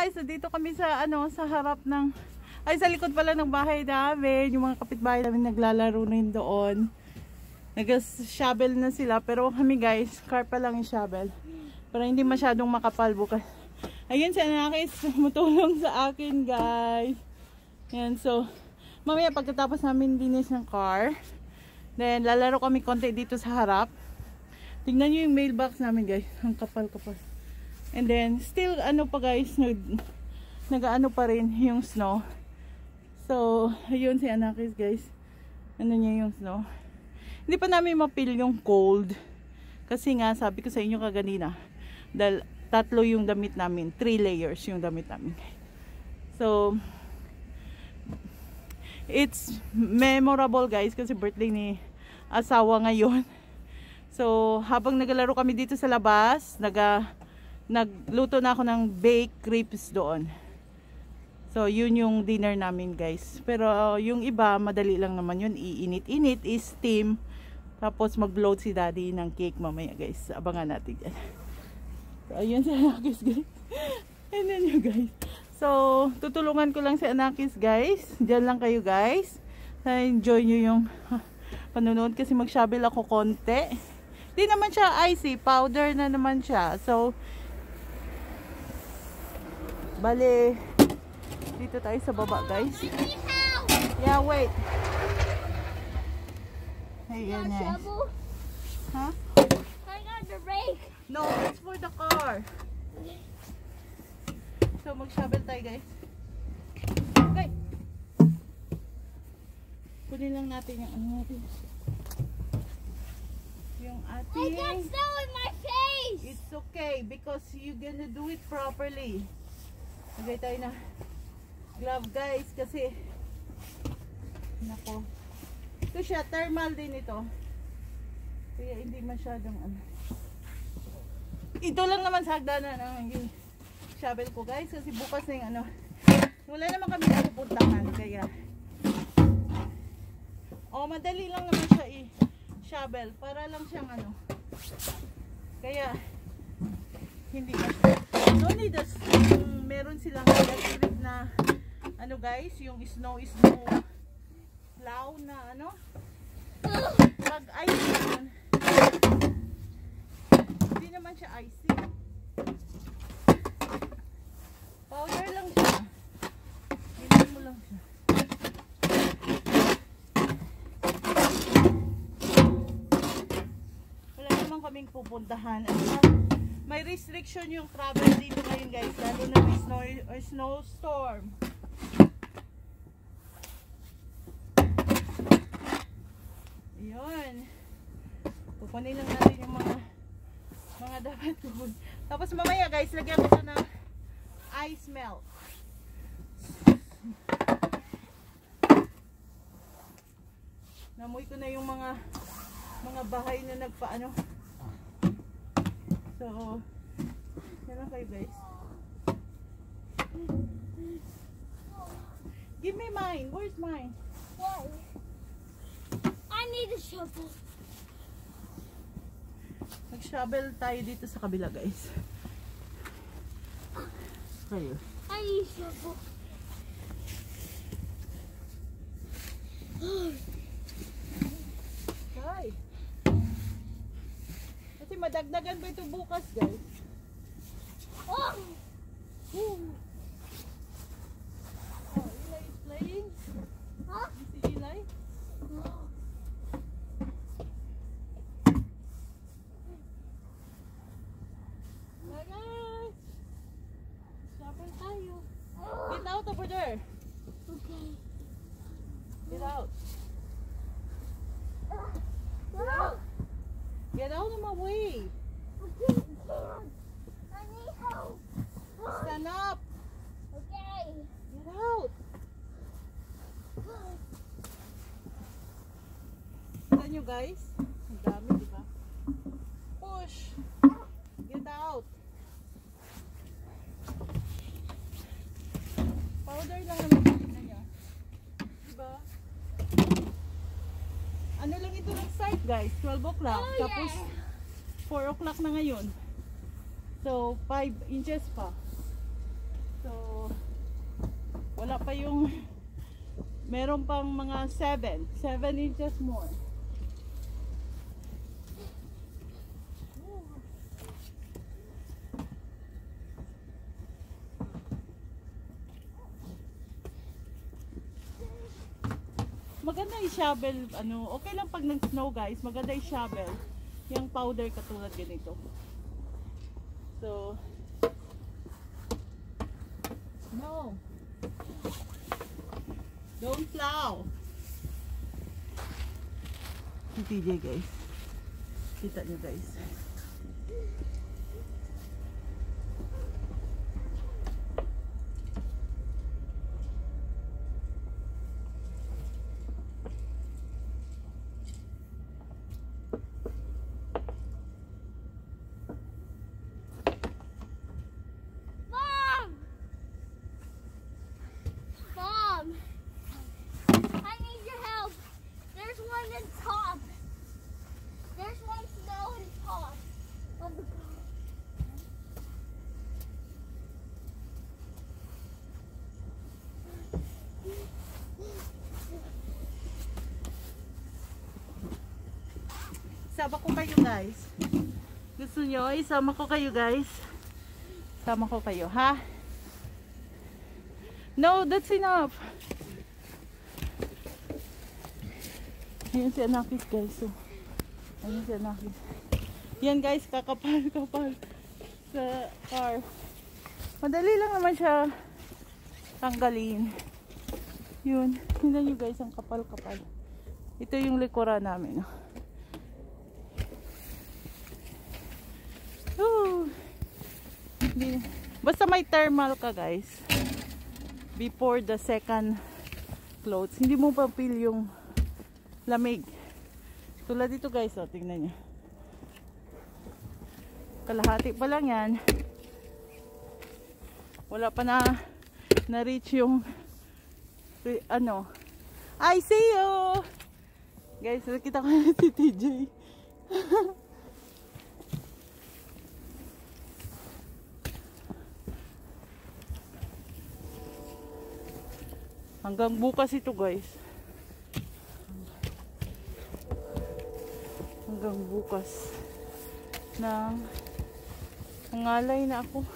guys, dito kami sa sa harap ng sa likod pala ng bahay namin. Yung mga kapitbahay namin naglalaro na yun doon. Nag-shovel na sila, pero kami guys, car pa lang yung shovel. Para hindi masyadong makapal bukas. Ayun si Anakis, tumutulong sa akin guys. Yan, so mamaya pagkatapos namin linis ng car, then lalaro kami konti dito sa harap. Tingnan nyo yung mailbox namin guys, ang kapal-kapal. And then, still, pa guys, nag-ano pa rin yung snow. So, ayun si Anakis guys. Ano niya yung snow. Hindi pa namin mapil yung cold. Kasi nga, sabi ko sa inyo kaganina, dahil 3 yung damit namin. 3 layers yung damit namin. So, it's memorable guys, kasi birthday ni asawa ngayon. So, habang naglalaro kami dito sa labas, nagluto na ako ng baked ribs doon. So, yun yung dinner namin guys. Pero yung iba, madali lang naman yun. Iinit-init, steam. Tapos mag-bloat si daddy ng cake mamaya guys. Abangan natin yan. So, ayun si Anakis guys. And then you guys. So, tutulungan ko lang si Anakis guys. Diyan lang kayo guys. Enjoy nyo yung panonood kasi mag-shovel ako konti. Di naman siya icy. Powder na naman siya. So, bale, dito tayo sa baba guys. Yeah, wait. Ayan na. Huh? I got the rake. No, it's for the car. So, mag-shovel tayo guys. Okay. Kunin lang natin yung ano natin. Yung ating... I got snow in my face. It's okay because you're gonna do it properly. Lagay tayo na glove guys kasi nako. Ito siya, thermal din ito. Kaya hindi masyadong ano. Ito lang naman sa hagdanan ang shovel ko guys kasi bukas na yung ano. Wala naman kami pupuntahan kaya. Madali lang naman siya i-shovel para lang siyang ano. Kaya hindi no need us. Meron silang electric na ano guys, yung snow plow na ano pag ice naman hindi naman siya icy, powder lang siya, hindi mo lang siya. Wala naman kaming pupuntahan. May restriction yung travel dito ngayon guys, lalo na may snowstorm. Yun. Pupunin lang natin yung mga dapat pupunin. Tapos mamaya guys, lagyan ko siya ng ice melt. Namoy ko na yung mga bahay na nagpaano. So, yan lang kayo guys. Give me mine. Where's mine? Why? I need a shovel. Mag-shovel tayo dito sa kabila guys. Kayo. I need a shovel. Hi. Kasi madagdagan pa ito bukas guys. Oh! Eli is playing. Huh? Si Eli. Hi guys. Shovel tayo. Get out over there. Okay. Get out. Get out. Get out of my way. I need help. Stand up. Okay. Get out. Tignan nyo guys. Ang dami, di ba? Push. Get out. Powder lang naman. Tignan nyo. Diba? Ano lang ito ng start guys? 12 o'clock. Oh, Tapos yeah. 4 o'clock na ngayon. So 5 inches pa. So wala pa yung, meron pang mga 7 inches more. Maganda yung shovel, ano, okay lang pag nag-snow guys, maganda yung shovel, yung powder katulad ganito. So, no, don't plow. Si TJ guys, kita nyo guys. Sama ko kayo guys. Gusto nyo? Isama ko kayo guys. Sama ko kayo, ha? No, that's enough. Ayan si Anakis guys. So, ayan si Anakis. Yan guys, kakapal sa car. Madali lang naman siya tanggalin. Yun. Tingnan nyo guys, ang kapal-kapal. Ito yung likuran namin. Basta may thermal ka guys before the second clothes, hindi mo pa feel yung lamig. Tulad dito guys, oh, tingnan nyo, kalahati pa lang yan, wala pa na reach yung ano. I see you guys, nakita ko na si TJ. Hanggang bukas ito guys. Hanggang bukas. Nangalay na ako.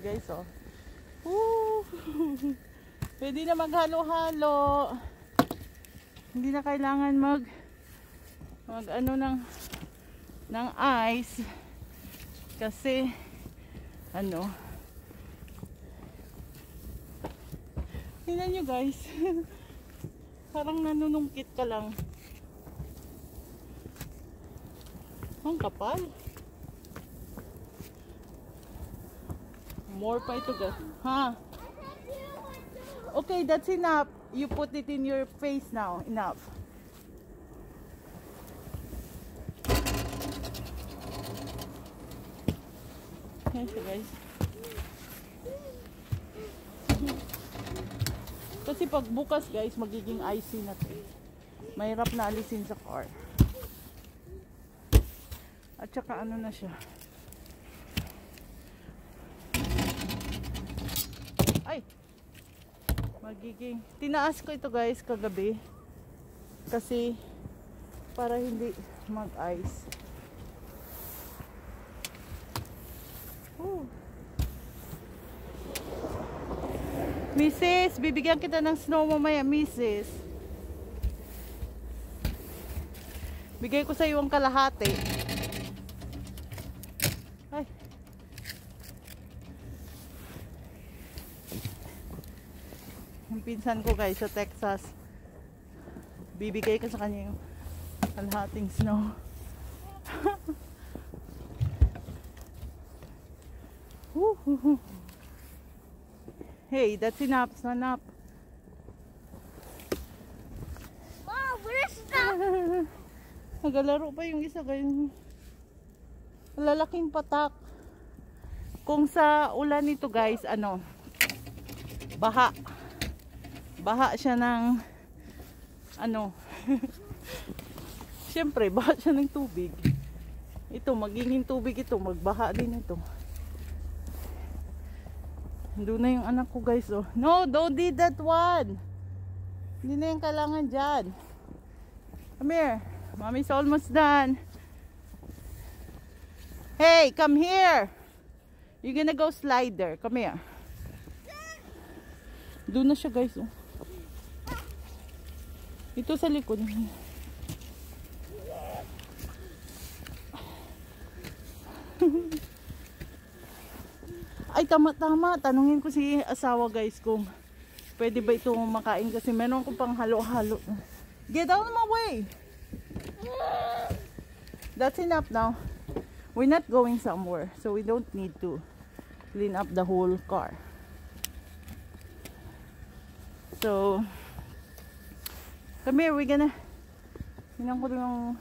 Guys, oh. Woo! Pwede na maghalo-halo. Hindi na kailangan mag ano ng ice. Kasi ano, tingnan nyo guys. Parang nanunungkit ka lang. Ang kapal. More pa ito guys. Ha? Okay, that's enough. You put it in your face now. Enough. Ayan siya guys. Kasi pag bukas guys, magiging icy na to. Mahirap na alisin sa car. At saka ano na siya. Ay! Magiging... Tinaas ko ito guys kagabi. Kasi para hindi mag-ice. Mrs., bibigyan kita ng snow mamaya, Mrs. Bigay ko sa iyo ang kalahati. Ay. Yung pinsan ko guys sa Texas, bibigay ko sa kanya yung kalahating snow. Hey, that's enough. It's not enough. Mom, where's that? Nagalaro pa yung isa ganyan. Lalaking patak. Kung sa ulan nito guys, ano, baha. Baha siya ng ano. Siyempre, baha siya ng tubig. Ito, magiging tubig ito, magbaha din ito. Doon na yung anak ko guys. Oh. No, don't do that one. Hindi na yung kailangan dyan. Come here. Mommy's almost done. Hey, come here. You're gonna go slide there. Come here. Doon na siya guys. Oh. Ito sa likod. Ay, tama-tama. Tanungin ko si asawa guys kung pwede ba ito makain kasi meron ko pang halo-halo. Get out of my way. That's enough now. We're not going somewhere, so we don't need to clean up the whole car. So, come here, we're gonna hinang ko yung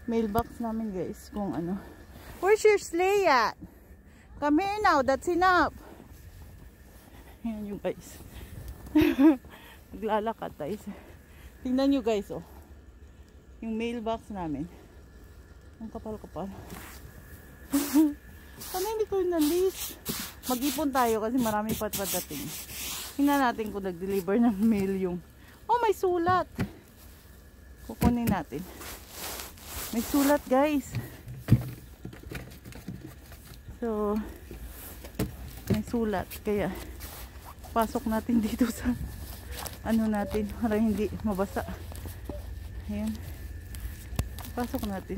mailbox namin guys kung ano. Where's your sleigh at? Come here now, that's enough. Ayan yung guys. Naglalakad tayo. Tingnan nyo guys, oh. Yung mailbox namin. Ang kapal-kapal. Sana hindi ko na-list. Mag-ipon tayo kasi marami pa padating. Tingnan natin kung nag-deliver ng mail yung... Oh, may sulat. Kukunin natin. May sulat guys. So, may sulat. Kaya, pasok natin dito sa ano natin para hindi mabasa. Ayan. Pasok natin.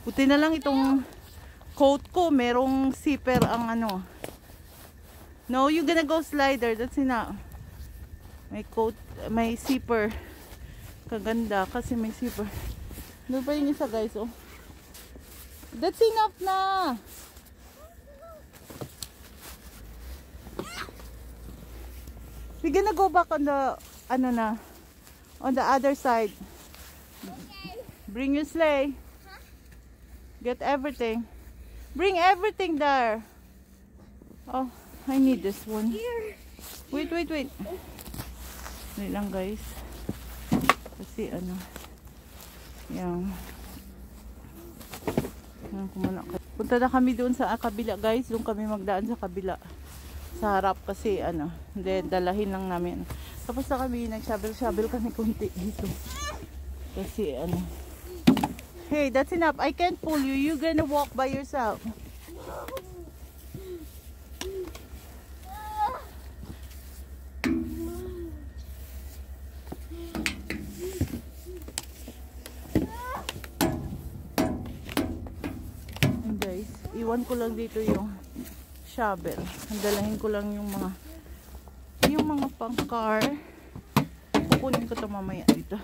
Buti na lang itong coat ko. Merong zipper ang ano. No, you gonna go slider. That's enough. May coat, may zipper. Kaganda kasi may zipper. Doon pa yung isa guys, oh. That's enough na. We're gonna go back on the, ano na, on the other side. Okay. Bring your sleigh. Huh? Get everything. Bring everything there. Oh, I need this one. Here. Wait. Wait lang guys. Kasi ano, yung punta na kami doon sa kabila guys. Doon kami magdaan sa kabila. Sa harap kasi ano, then dalahin lang namin. Tapos na kami, nag-shovel kami kunti dito. Kasi ano. Hey, that's enough. I can't pull you. You're gonna walk by yourself. And guys, iwan ko lang dito yung shovel. Dalahin ko lang yung mga pang car. Kukunin ko ito mamaya dito.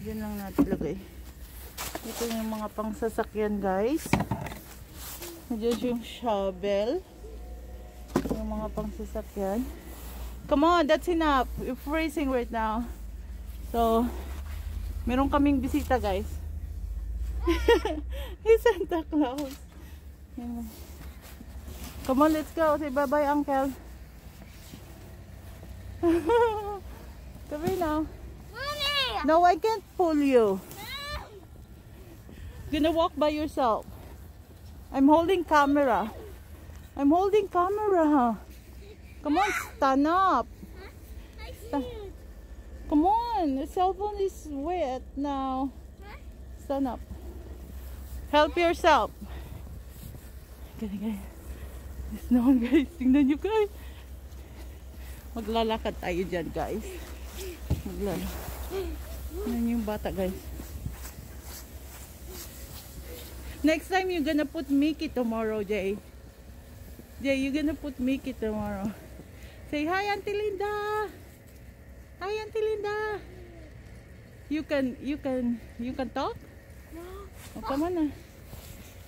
Yan lang natin lagay. Ito yung mga pang sasakyan guys. Diyan yung shovel. Yung mga pang sasakyan. Come on, that's enough. You're freezing right now. So, meron kaming bisita guys. He's Santa Claus. Yan. Come on, let's go. Say bye-bye, Uncle. Come here now. Mommy! No, I can't pull you. You're gonna walk by yourself. I'm holding camera. I'm holding camera. Come on, stand up. I see it. Come on, the cell phone is wet now. Stand up. Help yourself. Okay. There's no one guys. Tingnan nyo guys. Maglalakad tayo dyan guys. Maglalakad. Tingnan yung bata guys. Next time you're gonna put Mickey tomorrow, Jay. Jay, you're gonna put Mickey tomorrow. Say hi, Auntie Linda. Hi, Auntie Linda. You can talk? No. Oh, come on na.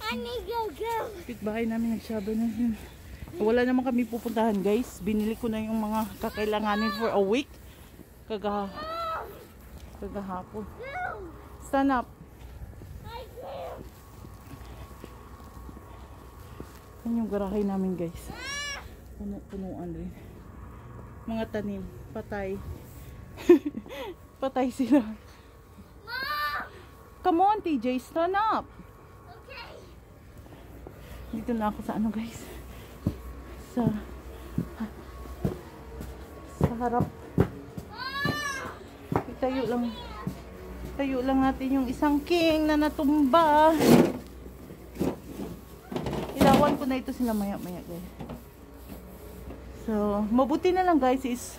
I need to go. Pitbahay namin nagsabi na yun. Wala naman kami pupuntahan guys. Binili ko na yung mga kakailanganin for a week. Kagahapon. Stand up. I can't. Yan yung garahe namin guys. Punuan rin. Mga tanim. Patay. Patay sila. Mom! Come on TJ, stand up. Okay. Dito na ako sa ano guys. Sa harap. Tayo lang natin yung isang king na natumba. Ilawan ko na ito sila maya guys. So, mabuti na lang guys is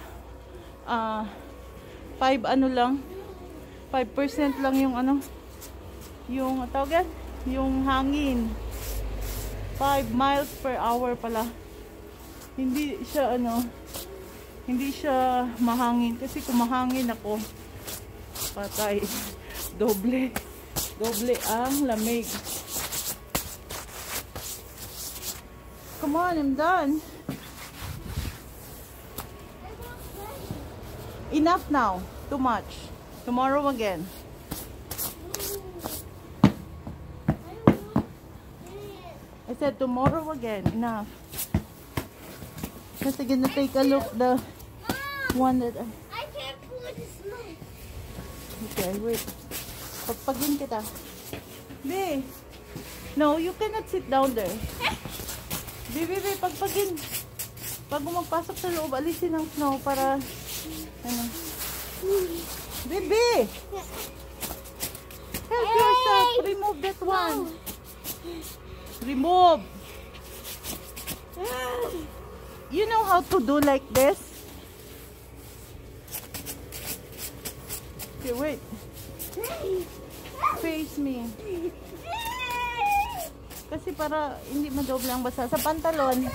5% lang yung ano, yung tawagan, yung hangin. 5 miles per hour pala. Hindi siya ano, hindi siya mahangin kasi kung mahangin ako patay. Doble ang lamig. Come on, I'm done. Enough now. Too much. Tomorrow again. I said tomorrow again. Enough. Just gonna take a look the one that I can't pull the snow. Okay, wait. Pagpagin kita. Be. No, you cannot sit down there. Be, pagpagin. Bago magpasok sa loob, alisin ang snow para ano. Bebe! Help yourself. Remove that one. Remove. You know how to do like this? Okay, wait. Face me. Kasi para hindi madoble ang basa. Sa pantalon.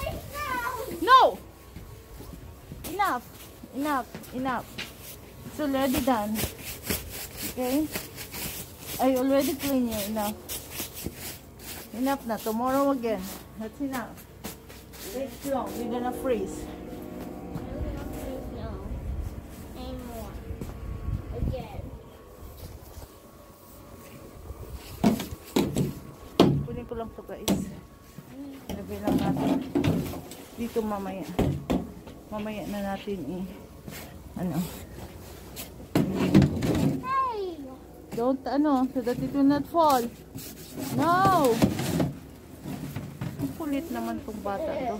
No! Enough. It's already done. Okay? I already cleaned you. Enough na. Tomorrow again. That's enough. It's long. You're gonna freeze. No. Anymore. Again. Kunin ko lang to guys. Ilagay lang natin. Dito mamaya. Mamaya na natin ano. Hey! Don't ano, so that it will not fall. No! Kulit naman tong bata to.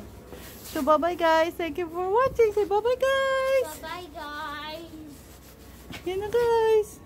So bye-bye guys. Thank you for watching. Say bye-bye guys. Bye-bye, guys. Yan na guys.